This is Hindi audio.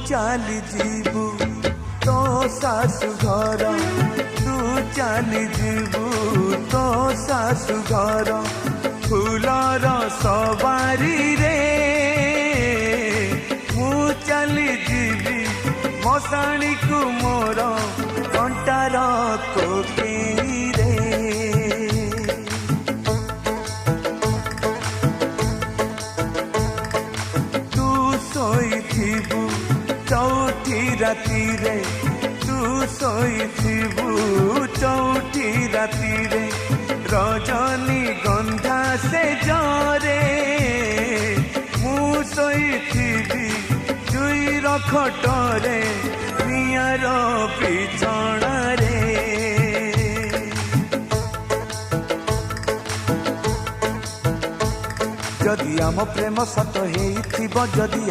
चली जीवु तो सासु घर तू चली जीवु तो सासु घर फूलर सवारी रे मु चली जीवी मशाणी को मोर कंटार कोकेई रे तू सोईथिबु चौथी राती रे तू सोईथिबु चौथी राती रे रजनी गंधा से जरे मु सोईथिबि जुई रखटरे नियार पिछण रे जदि आम प्रेम सत हेइथिबो जदि